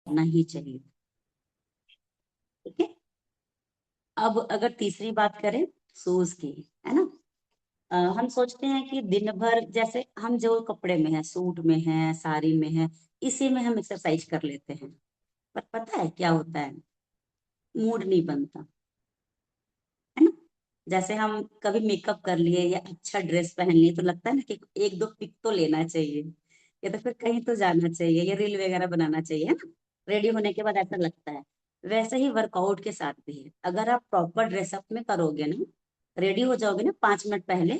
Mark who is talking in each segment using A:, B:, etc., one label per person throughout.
A: करना ही चाहिए। ठीक है। अब अगर तीसरी बात करें शूज की, है ना, हम सोचते हैं कि दिन भर जैसे हम जो कपड़े में है, सूट में है, साड़ी में है, इसी में हम एक्सरसाइज कर लेते हैं, पर पता है क्या होता है, मूड नहीं बनता, है ना। जैसे हम कभी मेकअप कर लिए या अच्छा ड्रेस पहन लिए तो लगता है ना कि एक दो पिक तो लेना चाहिए, या तो फिर कहीं तो जाना चाहिए, या रील वगैरह बनाना चाहिए, है ना। रेडी होने के बाद ऐसा लगता है। वैसे ही वर्कआउट के साथ भी है, अगर आप प्रॉपर ड्रेसअप में करोगे ना, रेडी हो जाओगे ना 5 मिनट पहले,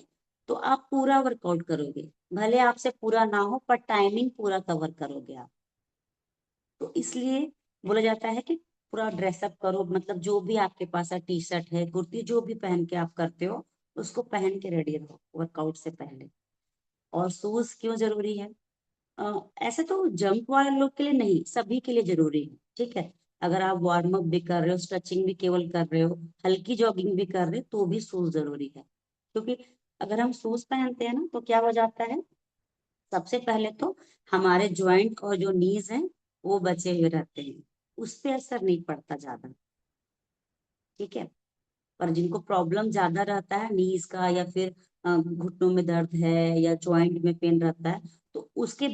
A: तो आप पूरा वर्कआउट करोगे, भले आपसे पूरा ना हो पर टाइमिंग पूरा कवर करोगे आप। तो इसलिए बोला जाता है कि पूरा ड्रेसअप करो, मतलब जो भी आपके पास है, टी शर्ट है, कुर्ती, जो भी पहन के आप करते हो, उसको पहन के रेडी रहो वर्कआउट से पहले। और शूज क्यों जरूरी है? ऐसे तो जंप वाले लोग के लिए नहीं, सभी के लिए जरूरी है। ठीक है। अगर आप वार्म अप भी कर रहे हो, स्ट्रेचिंग भी केवल कर रहे हो, हल्की जॉगिंग भी कर रहे हो, तो भी शूज जरूरी है। क्योंकि अगर हम शूज पहनते हैं ना तो क्या हो जाता है, सबसे पहले तो हमारे ज्वाइंट और जो नीज हैं वो बचे हुए रहते हैं, उस पे असर नहीं पड़ता ज्यादा। ठीक है। पर जिनको प्रॉब्लम ज्यादा रहता है नीज का, या फिर घुटनों में दर्द है, या जॉइंट में पेन रहता है, तो उसके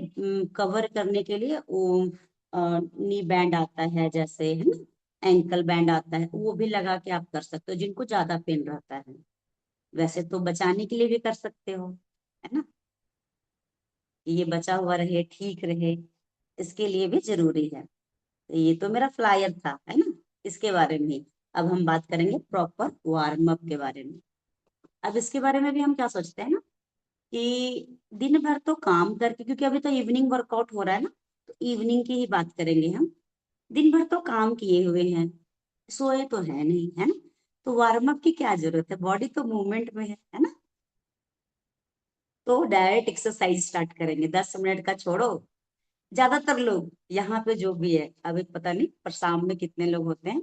A: कवर करने के लिए वो नी बैंड आता है, जैसे है ना, एंकल बैंड आता है, वो भी लगा के आप कर सकते हो जिनको ज्यादा पेन रहता है। वैसे तो बचाने के लिए भी कर सकते हो, है ना, कि ये बचा हुआ रहे, ठीक रहे, इसके लिए भी जरूरी है। तो ये तो मेरा फ्लायर था, है ना, इसके बारे में ही। अब हम बात करेंगे प्रॉपर वार्म अप के बारे में। अब इसके बारे में भी हम क्या सोचते हैं ना, कि दिन भर तो काम करके, क्योंकि अभी तो इवनिंग वर्कआउट हो रहा है ना, तो इवनिंग की ही बात करेंगे हम। दिन भर तो काम किए हुए हैं, सोए तो है नहीं, है ना, तो वार्म अप की क्या जरूरत है, बॉडी तो मूवमेंट में है ना। तो डायरेक्ट एक्सरसाइज स्टार्ट करेंगे, 10 मिनट का छोड़ो। ज्यादातर लोग यहाँ पे जो भी है, अभी पता नहीं पर शाम में कितने लोग होते हैं,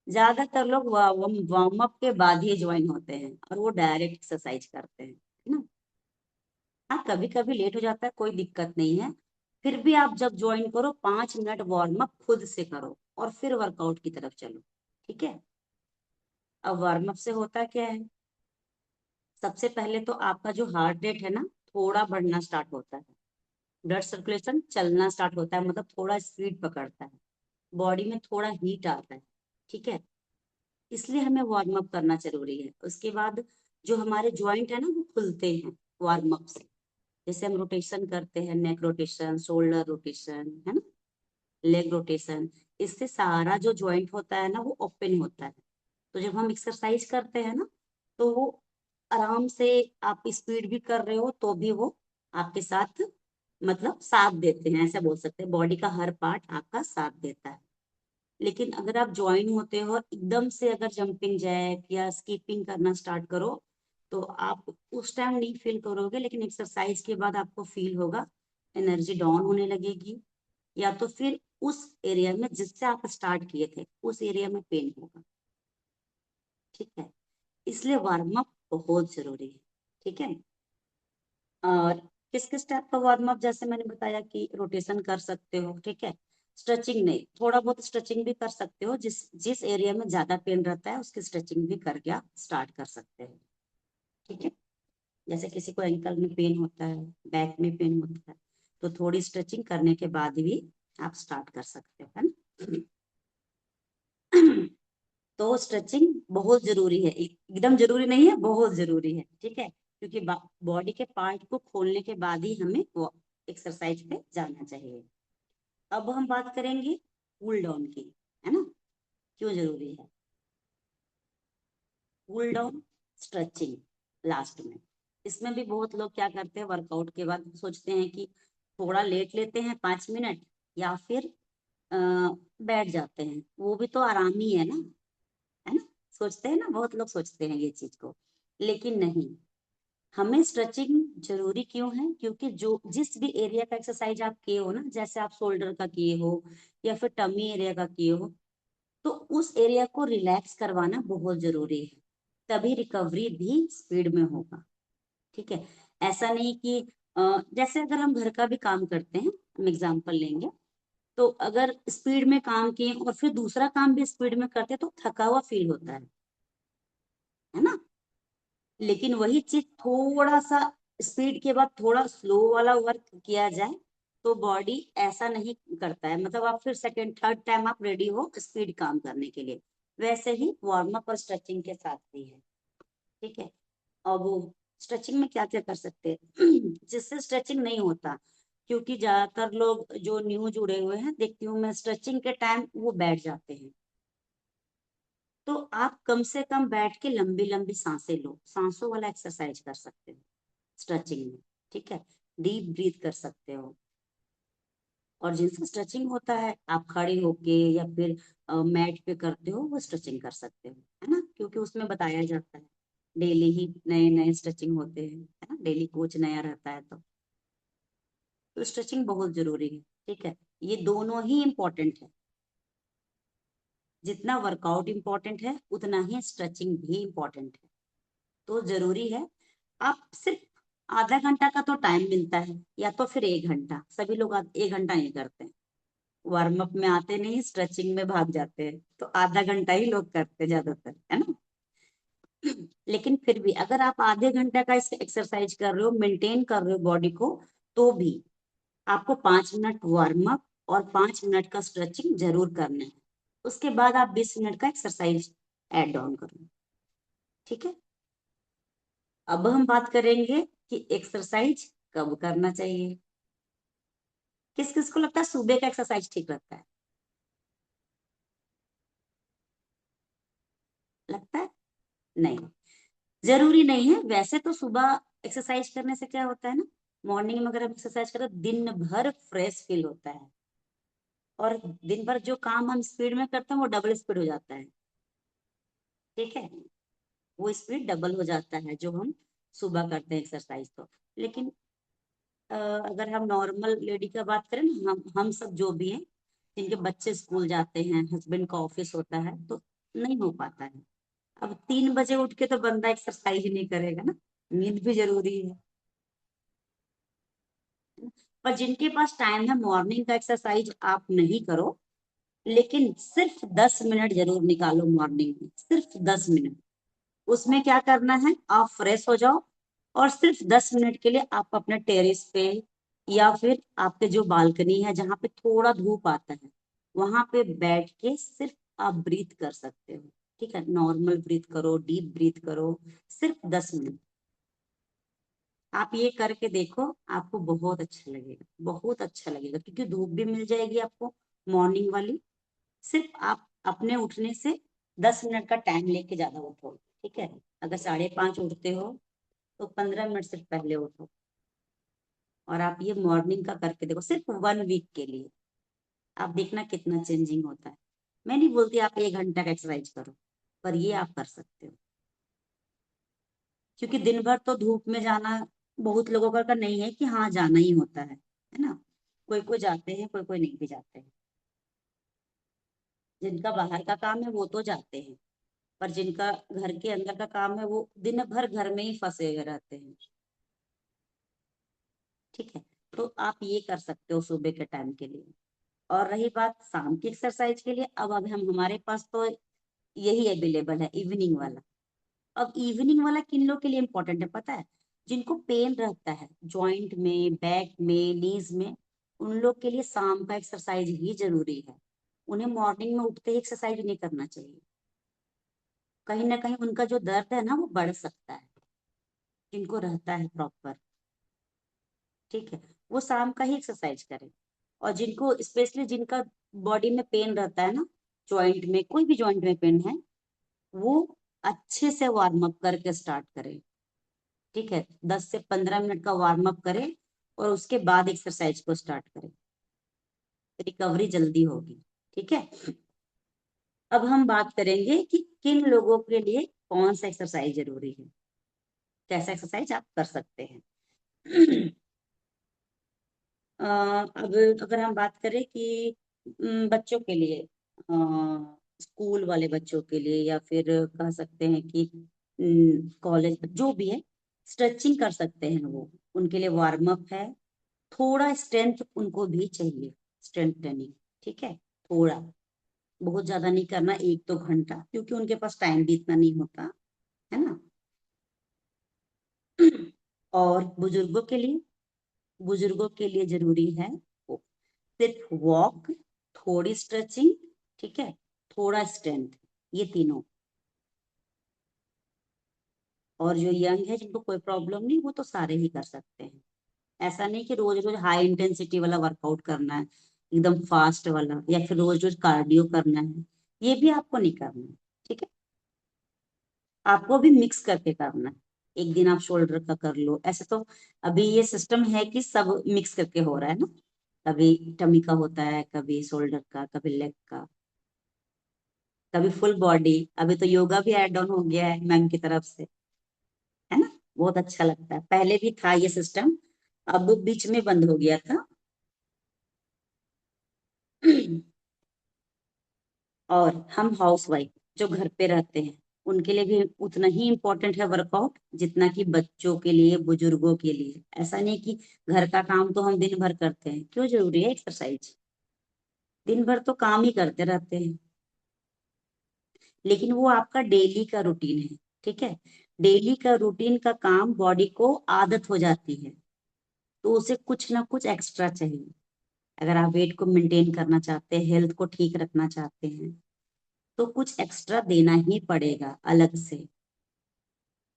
A: ज्यादातर लोग वार्म अप के बाद ही ज्वाइन होते हैं और वो डायरेक्ट एक्सरसाइज करते हैं, है ना। हाँ, कभी कभी लेट हो जाता है, कोई दिक्कत नहीं है। फिर भी आप जब ज्वाइन करो 5 मिनट वार्म अप खुद से करो और फिर वर्कआउट की तरफ चलो। ठीक है। अब वार्म अप से होता क्या है, सबसे पहले तो आपका जो हार्ट रेट है ना, थोड़ा बढ़ना स्टार्ट होता है, ब्लड सर्कुलेशन चलना स्टार्ट होता है, मतलब थोड़ा स्पीड पकड़ता है, बॉडी में थोड़ा हीट आता है। ठीक है। इसलिए हमें वार्म अप करना जरूरी है। उसके बाद जो हमारे ज्वाइंट है ना वो खुलते हैं वार्म अप से। जैसे हम रोटेशन करते हैं, नेक रोटेशन, शोल्डर रोटेशन, है ना, लेग रोटेशन, इससे सारा जो ज्वाइंट होता है ना वो ओपन होता है। तो जब हम एक्सरसाइज करते हैं ना, तो वो आराम से, आप स्पीड भी कर रहे हो तो भी वो आपके साथ, मतलब साथ देते हैं, ऐसा बोल सकते हैं, बॉडी का हर पार्ट आपका साथ देता है। लेकिन अगर आप ज्वाइन होते हो और एकदम से अगर जंपिंग जैक या स्कीपिंग करना स्टार्ट करो, तो आप उस टाइम नहीं फील करोगे, लेकिन एक्सरसाइज के बाद आपको फील होगा, एनर्जी डाउन होने लगेगी, या तो फिर उस एरिया में जिससे आप स्टार्ट किए थे उस एरिया में पेन होगा। ठीक है। इसलिए वार्म अप बहुत जरूरी है। ठीक है। और किस किस टाइप का वार्म अप, जैसे मैंने बताया कि रोटेशन कर सकते हो। ठीक है। स्ट्रेचिंग नहीं, थोड़ा बहुत स्ट्रेचिंग भी कर सकते हो, जिस जिस एरिया में ज्यादा पेन रहता है उसकी स्ट्रेचिंग भी करके आप स्टार्ट कर सकते हो। ठीक है। जैसे किसी को एंकल में पेन होता है, बैक में पेन होता है, तो थोड़ी स्ट्रेचिंग करने के बाद भी आप स्टार्ट कर सकते हो, है ना। तो स्ट्रेचिंग बहुत जरूरी है, एकदम जरूरी नहीं है, बहुत जरूरी है। ठीक है। क्योंकि बॉडी के पार्ट को खोलने के बाद ही हमें वो एक्सरसाइज पे जाना चाहिए। अब हम बात करेंगे कूल डाउन की, है ना, क्यों जरूरी है कूल डाउन, स्ट्रेचिंग लास्ट में। इसमें भी बहुत लोग क्या करते हैं, वर्कआउट के बाद सोचते हैं कि थोड़ा लेट लेते हैं 5 मिनट, या फिर अ, बैठ जाते हैं, वो भी तो आराम ही है ना, सोचते हैं ना, बहुत लोग सोचते हैं ये चीज को। लेकिन नहीं, हमें स्ट्रेचिंग जरूरी क्यों है, क्योंकि जो जिस भी एरिया का एक्सरसाइज आप किए हो ना, जैसे आप शोल्डर का किए हो या फिर टमी एरिया का किए हो, तो उस एरिया को रिलैक्स करवाना बहुत जरूरी है, तभी रिकवरी भी स्पीड में होगा। ठीक है। ऐसा नहीं कि जैसे अगर हम घर का भी काम करते हैं, हम एग्जांपल लेंगे, तो अगर स्पीड में काम किए और फिर दूसरा काम भी स्पीड में करते तो थका हुआ फील होता है ना। लेकिन वही चीज थोड़ा सा स्पीड के बाद थोड़ा स्लो वाला वर्क किया जाए तो बॉडी ऐसा नहीं करता है, मतलब आप फिर सेकंड थर्ड टाइम आप रेडी हो स्पीड काम करने के लिए। वैसे ही वार्म अप और स्ट्रेचिंग के साथ भी है। ठीक है। और वो स्ट्रेचिंग में क्या क्या कर सकते हैं जिससे स्ट्रेचिंग नहीं होता, क्योंकि ज्यादातर लोग जो न्यू जुड़े हुए हैं देखती हूँ मैं स्ट्रेचिंग के टाइम वो बैठ जाते हैं। तो आप कम से कम बैठ के लंबी लंबी सांसें लो, सांसों वाला एक्सरसाइज कर सकते हो स्ट्रेचिंग में। ठीक है। डीप ब्रीथ कर सकते हो। और जिनसे स्ट्रेचिंग होता है आप खड़े होके या फिर मैट पे करते हो वो स्ट्रेचिंग कर सकते हो, है ना, क्योंकि उसमें बताया जाता है। डेली ही नए नए स्ट्रेचिंग होते हैं, है ना, डेली कोच नया रहता है तो स्ट्रेचिंग बहुत जरूरी है। ठीक है। ये दोनों ही इम्पोर्टेंट है। जितना वर्कआउट इम्पोर्टेंट है उतना ही स्ट्रेचिंग भी इम्पोर्टेंट है। तो जरूरी है। आप सिर्फ आधा घंटा का तो टाइम मिलता है या तो फिर 1 घंटा, सभी लोग 1 घंटा नहीं करते हैं। वार्म अप में आते नहीं स्ट्रेचिंग में भाग जाते हैं, तो आधा घंटा ही लोग करते हैं ज्यादातर, है ना। लेकिन फिर भी अगर आप आधे घंटे का एक्सरसाइज कर रहे हो, मेंटेन कर रहे हो बॉडी को, तो भी आपको 5 मिनट वार्म अप और 5 मिनट का स्ट्रेचिंग जरूर करना है। उसके बाद आप 20 मिनट का एक्सरसाइज ऐड ऑन करो। ठीक है। अब हम बात करेंगे कि एक्सरसाइज कब करना चाहिए। किस किस को लगता है सुबह का एक्सरसाइज ठीक रहता है? लगता है नहीं, जरूरी नहीं है। वैसे तो सुबह एक्सरसाइज करने से क्या होता है ना, मॉर्निंग में अगर हम एक्सरसाइज करें तो दिन भर फ्रेश फील होता है। और दिन भर जो काम हम स्पीड में करते हैं वो डबल स्पीड हो जाता है। ठीक है। वो स्पीड डबल हो जाता है जो हम सुबह करते हैं एक्सरसाइज तो। लेकिन अगर हम नॉर्मल लेडी का बात करें ना, हम सब जो भी हैं जिनके बच्चे स्कूल जाते हैं, हस्बैंड का ऑफिस होता है, तो नहीं हो पाता है। अब 3 बजे उठ के तो बंदा एक्सरसाइज नहीं करेगा ना, नींद भी जरूरी है। पर जिनके पास टाइम है मॉर्निंग का एक्सरसाइज आप नहीं करो, लेकिन सिर्फ 10 मिनट जरूर निकालो मॉर्निंग में, सिर्फ 10 मिनट। उसमें क्या करना है, आप फ्रेश हो जाओ और सिर्फ 10 मिनट के लिए आप अपने टेरेस पे या फिर आपके जो बालकनी है जहाँ पे थोड़ा धूप आता है वहां पे बैठ के सिर्फ आप ब्रीथ कर सकते हो। ठीक है। नॉर्मल ब्रीथ करो, डीप ब्रीथ करो, सिर्फ 10 मिनट। आप ये करके देखो, आपको बहुत अच्छा लगेगा, बहुत अच्छा लगेगा, क्योंकि धूप भी मिल जाएगी आपको मॉर्निंग वाली। सिर्फ आप अपने उठने से 10 मिनट का टाइम लेके ज्यादा उठो। ठीक है। अगर 5:30 उठते हो तो 15 मिनट सिर्फ पहले उठो और आप ये मॉर्निंग का करके देखो सिर्फ 1 वीक के लिए। आप देखना कितना चेंजिंग होता है। मैं नहीं बोलती आप 1 घंटा का एक्सरसाइज करो, पर ये आप कर सकते हो। क्योंकि दिन भर तो धूप में जाना बहुत लोगों का नहीं है कि हाँ जाना ही होता है ना। कोई कोई जाते हैं, कोई कोई नहीं भी जाते हैं। जिनका बाहर का काम है वो तो जाते हैं, पर जिनका घर के अंदर का काम है वो दिन भर घर में ही फंसे हुए रहते हैं। ठीक है। तो आप ये कर सकते हो सुबह के टाइम के लिए। और रही बात शाम की एक्सरसाइज के लिए, अब हम हमारे पास तो यही अवेलेबल है इवनिंग वाला। अब इवनिंग वाला किन लोग के लिए इम्पोर्टेंट है पता है? जिनको पेन रहता है जॉइंट में, बैक में, नीज में, उन लोग के लिए शाम का एक्सरसाइज ही जरूरी है। उन्हें मॉर्निंग में उठते ही एक्सरसाइज नहीं करना चाहिए। कहीं ना कहीं उनका जो दर्द है ना वो बढ़ सकता है, जिनको रहता है प्रॉपर। ठीक है। वो शाम का ही एक्सरसाइज करें। और जिनको स्पेशली जिनका बॉडी में पेन रहता है ना, जॉइंट में, कोई भी जॉइंट में पेन है, वो अच्छे से वार्म अप करके स्टार्ट करें। ठीक है। 10 से 15 मिनट का वार्म अप करें और उसके बाद एक्सरसाइज को स्टार्ट करें। रिकवरी जल्दी होगी। ठीक है। अब हम बात करेंगे कि किन लोगों के लिए कौन सा एक्सरसाइज जरूरी है, कैसा एक्सरसाइज आप कर सकते हैं। अब अगर हम बात करें कि बच्चों के लिए, स्कूल वाले बच्चों के लिए, या फिर कह सकते हैं कि कॉलेज जो भी है, स्ट्रेचिंग कर सकते हैं वो, उनके लिए वार्म अप है। थोड़ा स्ट्रेंथ उनको भी चाहिए, स्ट्रेंथ ट्रेनिंग। ठीक है, थोड़ा, बहुत ज्यादा नहीं करना, 1-2 घंटा, क्योंकि उनके पास टाइम भी इतना नहीं होता है ना। और बुजुर्गों के लिए जरूरी है सिर्फ वॉक, थोड़ी स्ट्रेचिंग, ठीक है, थोड़ा स्ट्रेंथ, ये तीनों। और जो यंग है जिनको कोई प्रॉब्लम नहीं, वो तो सारे ही कर सकते हैं। ऐसा नहीं कि रोज रोज हाई इंटेंसिटी वाला वर्कआउट करना है, एकदम फास्ट वाला, या फिर रोज रोज कार्डियो करना है, ये भी आपको नहीं करना है। ठीक है, आपको भी मिक्स करके करना है। एक दिन आप शोल्डर का कर लो, ऐसे तो अभी ये सिस्टम है कि सब मिक्स करके हो रहा है ना। कभी टमी का होता है, कभी शोल्डर का, कभी लेग का, कभी फुल बॉडी। अभी तो योगा भी ऐड ऑन हो गया है मैम की तरफ से, है ना। बहुत अच्छा लगता है, पहले भी था ये सिस्टम, अब बीच में बंद हो गया था। और हम हाउस वाइफ जो घर पे रहते हैं, उनके लिए भी उतना ही इम्पोर्टेंट है वर्कआउट, जितना कि बच्चों के लिए, बुजुर्गों के लिए। ऐसा नहीं कि घर का काम तो हम दिन भर करते हैं, क्यों जरूरी है एक्सरसाइज? दिन भर तो काम ही करते रहते हैं, लेकिन वो आपका डेली का रूटीन है। ठीक है, डेली का रूटीन का काम बॉडी को आदत हो जाती है, तो उसे कुछ ना कुछ एक्स्ट्रा चाहिए। अगर आप वेट को मेंटेन करना चाहते हैं, हेल्थ को ठीक रखना चाहते हैं, तो कुछ एक्स्ट्रा देना ही पड़ेगा अलग से।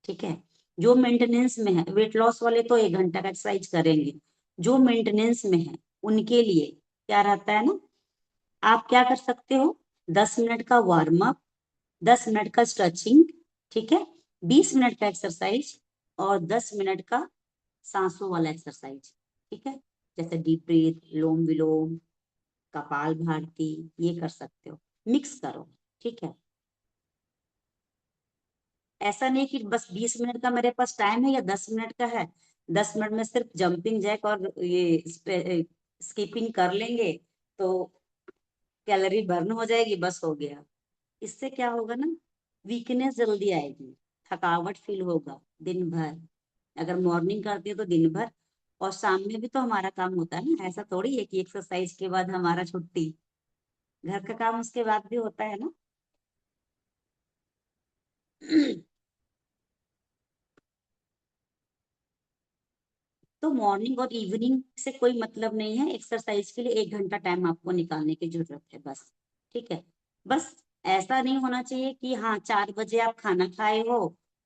A: ठीक है, जो मेंटेनेंस में है, वेट लॉस वाले तो 1 घंटा का एक्सरसाइज करेंगे। जो मेंटेनेंस में है, उनके लिए क्या रहता है ना, आप क्या कर सकते हो, 10 मिनट का वार्म अप, 10 मिनट का स्ट्रेचिंग, ठीक है, 20 मिनट का एक्सरसाइज, और 10 मिनट का सांसों वाला एक्सरसाइज। ठीक है, जैसे डीप ब्रीथ, लोम विलोम, कपाल भारती, ये कर सकते हो, मिक्स करो। ठीक है, ऐसा नहीं कि बस 20 मिनट का मेरे पास टाइम है या 10 मिनट का है, 10 मिनट में सिर्फ जंपिंग जैक और ये स्कीपिंग कर लेंगे तो कैलोरी बर्न हो जाएगी, बस हो गया। इससे क्या होगा ना, वीकनेस जल्दी आएगी, थकावट फील होगा दिन भर। अगर मॉर्निंग करती है तो दिन भर, और शाम में भी तो हमारा काम होता है ना, ऐसा थोड़ी है कि एक्सरसाइज के बाद हमारा छुट्टी, घर का काम उसके बाद भी होता है ना। तो मॉर्निंग और इवनिंग से कोई मतलब नहीं है, एक्सरसाइज के लिए 1 घंटा टाइम आपको निकालने की जरूरत है बस। ठीक है, बस ऐसा नहीं होना चाहिए कि हाँ 4 बजे आप खाना खाए हो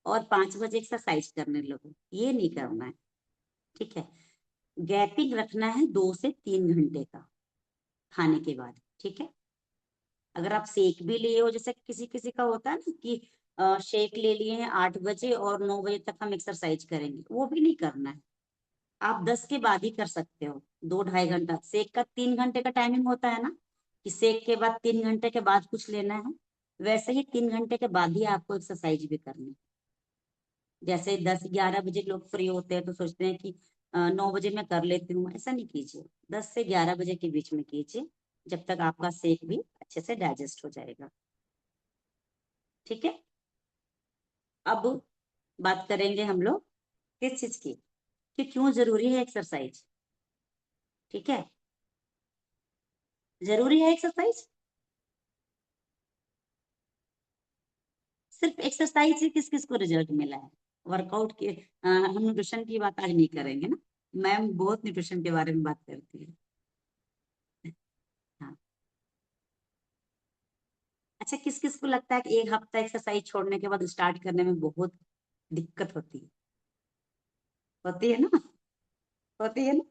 A: और 5 बजे एक्सरसाइज करने लगो, ये नहीं करना है। ठीक है, गैपिंग रखना है 2 से 3 घंटे का खाने के बाद। ठीक है, अगर आप शेक भी लिए हो, जैसे किसी किसी का होता है ना कि शेक ले लिए हैं 8 बजे और 9 बजे तक हम एक्सरसाइज करेंगे, वो भी नहीं करना है। आप 10 के बाद ही कर सकते हो, 2-2.5 घंटा। सेक का 3 घंटे का टाइमिंग होता है ना, कि सेक के बाद 3 घंटे के बाद कुछ लेना है, वैसे ही 3 घंटे के बाद ही आपको एक्सरसाइज भी करनी है। जैसे 10-11 बजे लोग फ्री होते हैं तो सोचते हैं कि 9 बजे मैं कर लेती हूँ, ऐसा नहीं कीजिए, 10 से 11 बजे के बीच में कीजिए, जब तक आपका सेक भी अच्छे से डाइजेस्ट हो जाएगा। ठीक है, अब बात करेंगे हम लोग किस चीज की, कि क्यों जरूरी है एक्सरसाइज। ठीक है, जरूरी है एक्सरसाइज। सिर्फ एक्सरसाइज से किस किस को रिजल्ट मिला है, वर्कआउट के हम न्यूट्रिशन की बात आज नहीं करेंगे ना, मैम बहुत न्यूट्रिशन के बारे में बात करती है। हाँ, अच्छा, किस किस को लगता है कि 1 हफ्ता एक्सरसाइज छोड़ने के बाद स्टार्ट करने में बहुत दिक्कत होती है? होती है ना, होती है ना।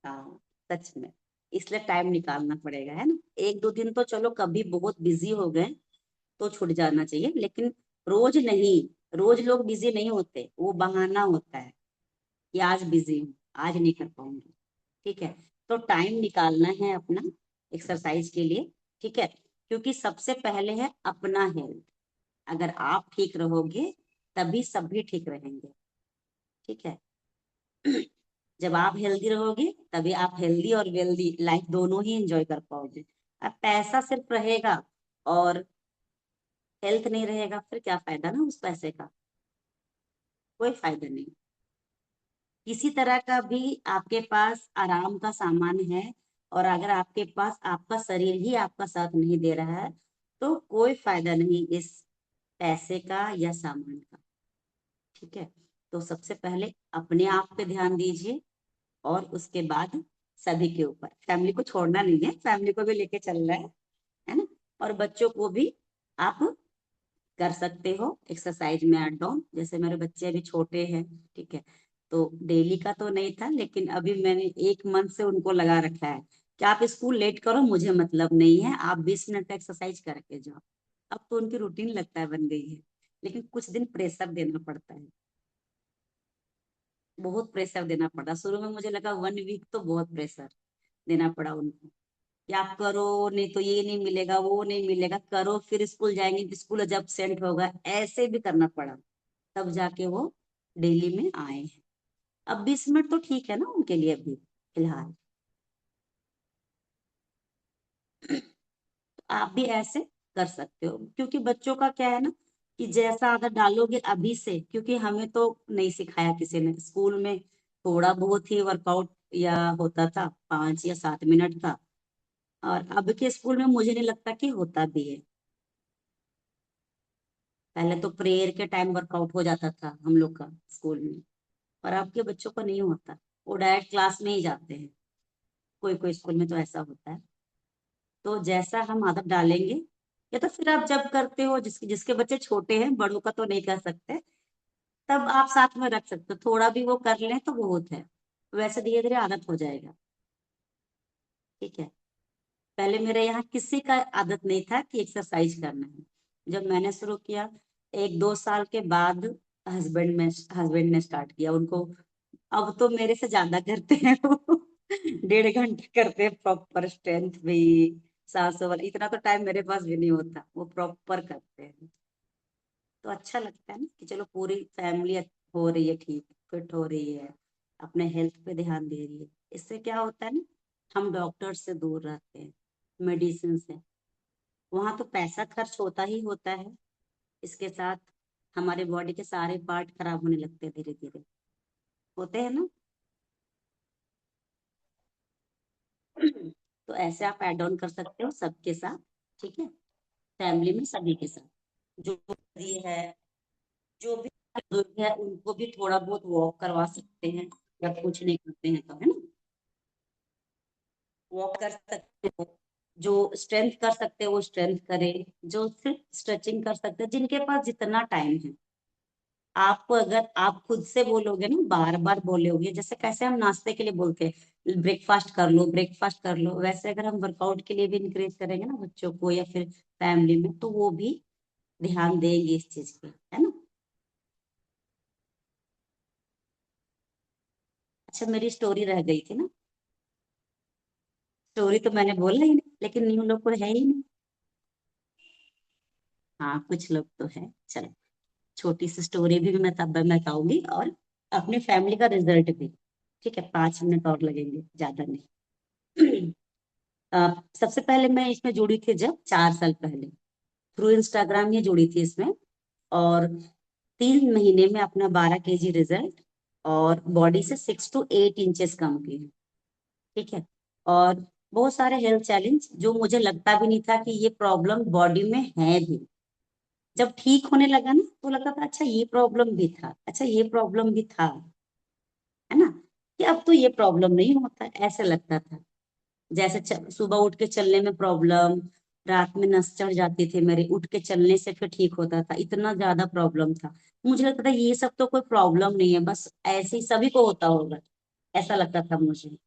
A: हाँ, सच में, इसलिए टाइम निकालना पड़ेगा, है ना। 1-2 दिन तो चलो कभी बहुत बिजी हो गए तो छूट जाना चाहिए, लेकिन रोज नहीं। रोज लोग बिजी नहीं होते, वो बहाना होता है कि आज बिजी हूँ, आज नहीं कर पाऊंगी। ठीक है, तो टाइम निकालना है अपना एक्सरसाइज के लिए। ठीक है, क्योंकि सबसे पहले है अपना हेल्थ। अगर आप ठीक रहोगे, तभी सभी ठीक रहेंगे। ठीक है, जब आप हेल्दी रहोगे, तभी आप हेल्दी और वेल्दी लाइफ दोनों ही एंजॉय कर पाओगे। अब पैसा सिर्फ रहेगा और हेल्थ नहीं रहेगा, फिर क्या फायदा ना उस पैसे का, कोई फायदा नहीं। किसी तरह का भी आपके पास आराम का सामान है और अगर आपके पास आपका शरीर ही आपका साथ नहीं दे रहा है तो कोई फायदा नहीं इस पैसे का या सामान का। ठीक है, तो सबसे पहले अपने आप पे ध्यान दीजिए और उसके बाद सभी के ऊपर। फैमिली को छोड़ना नहीं है, फैमिली को भी लेके चलना है ना। और बच्चों को भी आप कर सकते हो एक्सरसाइज में ऐड ऑन। जैसे मेरे बच्चे अभी छोटे हैं, ठीक है, तो डेली का तो नहीं था, लेकिन अभी मैंने 1 मंथ से उनको लगा रखा है कि आप स्कूल लेट करो मुझे मतलब नहीं है, आप 20 मिनट एक्सरसाइज करके जाओ। अब तो उनकी रूटीन लगता है बन गई है, लेकिन कुछ दिन प्रेशर देना पड़ता है, बहुत प्रेशर देना पड़ा। शुरू में मुझे लगा 1 वीक तो बहुत प्रेशर देना पड़ा उनको कि आप करो, नहीं तो ये नहीं मिलेगा वो नहीं मिलेगा, करो फिर स्कूल जाएंगे तो स्कूल जब सेंट होगा, ऐसे भी करना पड़ा, तब जाके वो डेली में आए हैं। अब 20 मिनट तो ठीक है ना उनके लिए अभी फिलहाल। तो आप भी ऐसे कर सकते हो, क्योंकि बच्चों का क्या है ना कि जैसा आदत डालोगे अभी से, क्योंकि हमें तो नहीं सिखाया किसी ने स्कूल में, थोड़ा बहुत ही वर्कआउट या होता था 5 या 7 मिनट का। और अब के स्कूल में मुझे नहीं लगता कि होता भी है। पहले तो प्रेयर के टाइम वर्कआउट हो जाता था हम लोग का स्कूल में, और अब के बच्चों को नहीं होता, वो डायरेक्ट क्लास में ही जाते हैं। कोई कोई स्कूल में तो ऐसा होता है। तो जैसा हम आदत डालेंगे, या तो फिर आप जब करते हो, जिसके जिसके बच्चे छोटे हैं, बड़ों का तो नहीं कर सकते, तब आप साथ में रख सकते हो, थोड़ा भी वो कर लें तो बहुत है। वैसे धीरे धीरे आदत हो जाएगा। ठीक है, पहले मेरे यहाँ किसी का आदत नहीं था कि एक्सरसाइज करना है। जब मैंने शुरू किया 1-2 साल के बाद हस्बैंड ने स्टार्ट किया उनको। अब तो मेरे से ज्यादा करते हैं वो 1.5 घंटे करते हैं प्रॉपर, स्ट्रेंथ भी, सांसों वाला। इतना तो टाइम मेरे पास भी नहीं होता, वो प्रॉपर करते हैं। तो अच्छा लगता है ना कि चलो पूरी फैमिली हो रही है ठीक, फिट हो रही है, अपने हेल्थ पे ध्यान दे रही है। इससे क्या होता है ना, हम डॉक्टर से दूर रहते हैं, मेडिसिन से। वहां तो पैसा खर्च होता ही होता है, इसके साथ हमारे बॉडी के सारे पार्ट खराब होने लगते हैं धीरे धीरे, होते हैं ना। तो ऐसे आप ऐड ऑन कर सकते हो सबके साथ। ठीक है, फैमिली में सभी के साथ, जो भी है, जो भी बुजुर्ग है उनको भी थोड़ा बहुत वॉक करवा सकते हैं, या कुछ नहीं करते हैं तो, है ना, वॉक कर सकते हो। जो स्ट्रेंथ कर सकते हैं वो स्ट्रेंथ करें, जो सिर्फ स्ट्रेचिंग कर सकते हैं, जिनके पास जितना टाइम है। आपको अगर आप खुद से बोलोगे ना, बार बार बोलोगे, जैसे कैसे हम नाश्ते के लिए बोलते हैं ब्रेकफास्ट कर लो ब्रेकफास्ट कर लो, वैसे अगर हम वर्कआउट के लिए भी इंकरेज करेंगे ना बच्चों को या फिर फैमिली में, तो वो भी ध्यान देंगे इस चीज पे, है ना। अच्छा, मेरी स्टोरी रह गई थी ना। स्टोरी तो मैंने बोला ही नहीं, लेकिन न्यू लोग को है ही नहीं। हाँ, कुछ लोग तो है। चलो, छोटी सी स्टोरी भी मैं तब मैं बताऊंगी, और अपनी फैमिली का रिजल्ट भी। ठीक है, 5 मिनट और लगेंगे, ज्यादा नहीं। सबसे पहले मैं इसमें जुड़ी थी जब 4 साल पहले, थ्रू इंस्टाग्राम ही जुड़ी थी इसमें। और 3 महीने में अपना 12 kg रिजल्ट, और बॉडी से 6 to 8 इंचेस कम की है। ठीक है, और बहुत सारे हेल्थ चैलेंज जो मुझे लगता भी नहीं था कि ये प्रॉब्लम बॉडी में है भी, जब ठीक होने लगा ना तो लगा था अच्छा ये प्रॉब्लम भी था, अच्छा ये प्रॉब्लम भी था, है ना, कि अब तो ये प्रॉब्लम नहीं होता, ऐसे लगता था। जैसे सुबह उठ के चलने में प्रॉब्लम, रात में नस चढ़ जाती थी मेरी, उठ के चलने से फिर ठीक होता था, इतना ज्यादा प्रॉब्लम था। मुझे लगता था ये सब तो कोई प्रॉब्लम नहीं है, बस ऐसे ही सभी को होता होगा, ऐसा लगता था मुझे।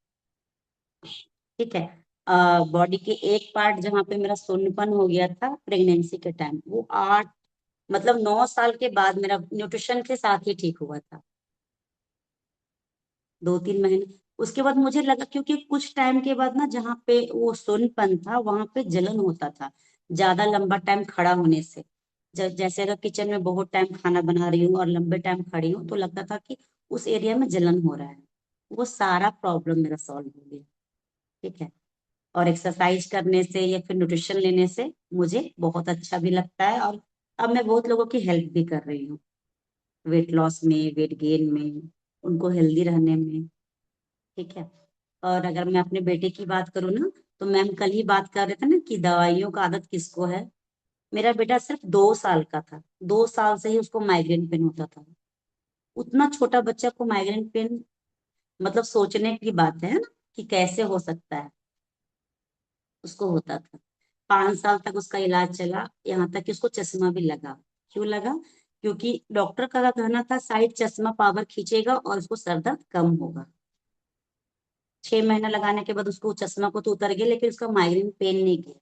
A: ठीक है, बॉडी के एक पार्ट जहाँ पे मेरा शून्यपन हो गया था प्रेगनेंसी के टाइम, वो 9 साल के बाद मेरा न्यूट्रिशन के साथ ही ठीक हुआ था, 2-3 महीने। उसके बाद मुझे लगा, क्योंकि कुछ टाइम के बाद ना जहाँ पे वो सुन्नपन था वहां पे जलन होता था, ज्यादा लंबा टाइम खड़ा होने से। जैसे अगर किचन में बहुत टाइम खाना बना रही हूँ और लंबे टाइम खड़ी हूँ, तो लगता था कि उस एरिया में जलन हो रहा है। वो सारा प्रॉब्लम मेरा सॉल्व हो गया। ठीक है, और एक्सरसाइज करने से या फिर न्यूट्रिशन लेने से मुझे बहुत अच्छा भी लगता है, और अब मैं बहुत लोगों की हेल्प भी कर रही हूँ, वेट लॉस में, वेट गेन में, उनको हेल्दी रहने में। ठीक है, और अगर मैं अपने बेटे की बात करूँ ना, तो मैम कल ही बात कर रहे थे ना कि दवाइयों का आदत किसको है। मेरा बेटा सिर्फ 2 साल का था, 2 साल से ही उसको माइग्रेन पेन होता था। उतना छोटा बच्चा को माइग्रेन पेन, मतलब सोचने की बात है ना कि कैसे हो सकता है। उसको होता था, 5 साल तक उसका इलाज चला, यहाँ तक कि उसको चश्मा भी लगा। क्यों लगा? क्योंकि डॉक्टर का कहना था साइड चश्मा पावर खींचेगा और उसको सर दर्द कम होगा। 6 महीना लगाने के बाद उसको चश्मा को तो उतर गया, लेकिन उसका माइग्रेन पेन नहीं गया।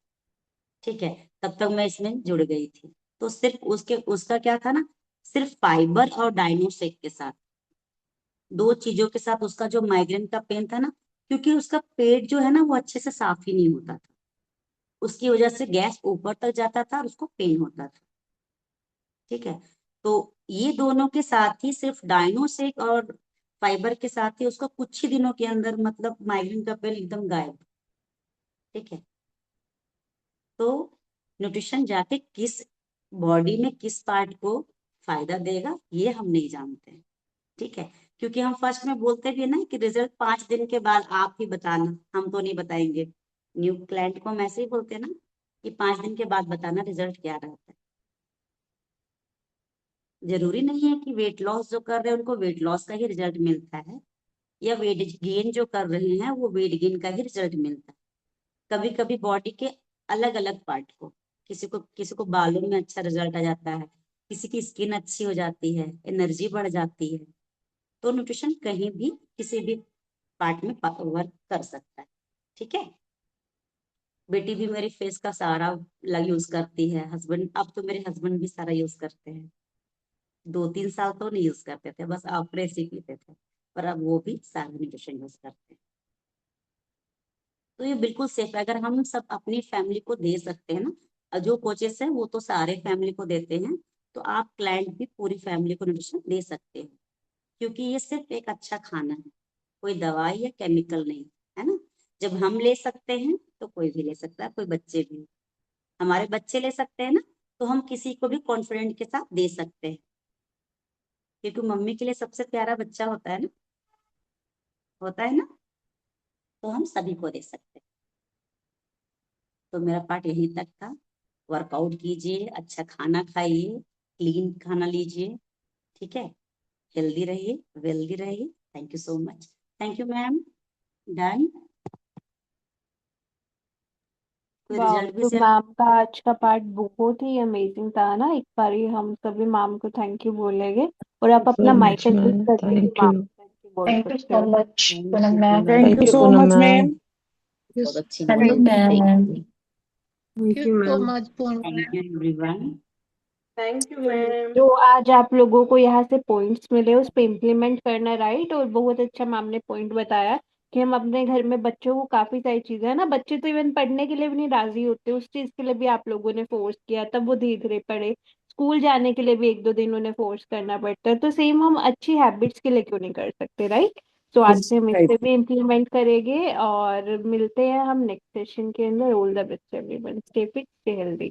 A: ठीक है, तब तक मैं इसमें जुड़ गई थी। तो सिर्फ उसके उसका क्या था ना, सिर्फ फाइबर और डायनोसेक के साथ, 2 चीजों के साथ उसका जो माइग्रेन का पेन था ना, क्योंकि उसका पेट जो है ना वो अच्छे से साफ ही नहीं होता था, उसकी वजह से गैस ऊपर तक जाता था और उसको पेन होता था। ठीक है, तो ये दोनों के साथ ही, सिर्फ डायनोसेक और फाइबर के साथ ही उसका कुछ ही दिनों के अंदर मतलब माइग्रेन का पेन एकदम गायब। ठीक है, तो न्यूट्रिशन जाके किस बॉडी में किस पार्ट को फायदा देगा ये हम नहीं जानते हैं। ठीक है, क्योंकि हम फर्स्ट में बोलते भी है ना कि रिजल्ट 5 दिन के बाद आप ही बताना, हम तो नहीं बताएंगे। न्यू क्लाइंट को हम ऐसे ही बोलते हैं ना कि 5 दिन के बाद बताना रिजल्ट क्या रहता है। जरूरी नहीं है कि वेट लॉस जो कर रहे हैं उनको वेट लॉस का ही रिजल्ट मिलता है, या वेट गेन जो कर रहे हैं वो वेट गेन का ही रिजल्ट मिलता है। कभी कभी बॉडी के अलग अलग पार्ट को, किसी को बालों में अच्छा रिजल्ट आ जाता है, किसी की स्किन अच्छी हो जाती है, एनर्जी बढ़ जाती है। तो न्यूट्रिशन कहीं भी किसी भी पार्ट में वर्क कर सकता है। ठीक है, बेटी भी मेरी फेस का सारा यूज करती है, हस्बैंड, अब तो मेरे हस्बैंड भी सारा यूज करते हैं। 2-3 साल तो नहीं यूज करते थे, बस ऑपरेस ही पीते थे, पर अब वो भी सारा न्यूट्रिशन यूज करते हैं। तो ये बिल्कुल सेफ है, अगर हम सब अपनी फैमिली को दे सकते हैं ना, और जो कोचेस है वो तो सारे फैमिली को देते हैं, तो आप क्लाइंट भी पूरी फैमिली को न्यूट्रिशन दे सकते हैं। क्योंकि ये सिर्फ एक अच्छा खाना है, कोई दवाई या केमिकल नहीं, है ना। जब हम ले सकते हैं तो कोई भी ले सकता है, कोई बच्चे भी, हमारे बच्चे ले सकते हैं ना, तो हम किसी को भी कॉन्फिडेंट के साथ दे सकते हैं। क्योंकि मम्मी के लिए सबसे प्यारा बच्चा होता है ना, होता है ना, तो हम सभी को दे सकते हैं। तो मेरा पार्ट यहीं तक था। वर्कआउट कीजिए, अच्छा खाना खाइए, क्लीन खाना लीजिए। ठीक है, हेल्दी रहिए, वेल्दी रहिए। Thank you so much. Thank you ma'am. Done. कोई
B: वाह,
A: रिजल्ट भी
B: तो
A: शेयर।
B: मैम का आज का पार्ट बहुत ही अमेजिंग था ना। एक बार ही हम सभी मैम को थैंक यू बोलेंगे, और आप
C: so
B: अपना माइक
C: much,
B: एडजस्ट
C: man.
B: करके भी
C: Thank
B: मैम
C: you.
B: को थैंक यू बोल
D: Thank you
B: सकते
D: so
B: हो।
D: much,
A: thank
D: Poonam
A: you
D: ma'am.
A: Ma'am.
E: Thank
C: Thank
E: you
C: you,
E: so
C: Poonam
E: much,
C: ma'am.
E: ma'am.
A: बहुत अच्छी
D: Thank
A: बात
D: you,
E: Thank
A: है,
E: you.
A: Thank
D: ma'am.
A: You.
E: Thank
D: Thank
E: you,
D: you so
E: ma'am.
D: much, Poonam
A: thank
D: ma'am.
A: You everyone.
E: Thank you,
B: तो
E: ma'am.
B: जो आज आप लोगों को यहाँ से पॉइंट्स मिले उस पे इम्प्लीमेंट करना, राइट। और बहुत अच्छा मैम ने पॉइंट बताया कि हम अपने घर में बच्चों को, काफी सारी चीजें है ना, बच्चे तो इवन पढ़ने के लिए भी नहीं राजी होते, उस चीज के लिए भी आप लोगों ने फोर्स किया, तब वो धीरे धीरे पढ़े। स्कूल जाने के लिए भी 1-2 दिन उन्हें फोर्स करना पड़ता है, तो सेम हम अच्छी हैबिट्स के लिए क्यों नहीं कर सकते, राइट। तो आज से हम इस
C: Right.
B: पे भी इम्प्लीमेंट करेंगे, और मिलते हैं हम नेक्स्ट सेशन के अंदर। All the best everyone, stay fit, stay healthy.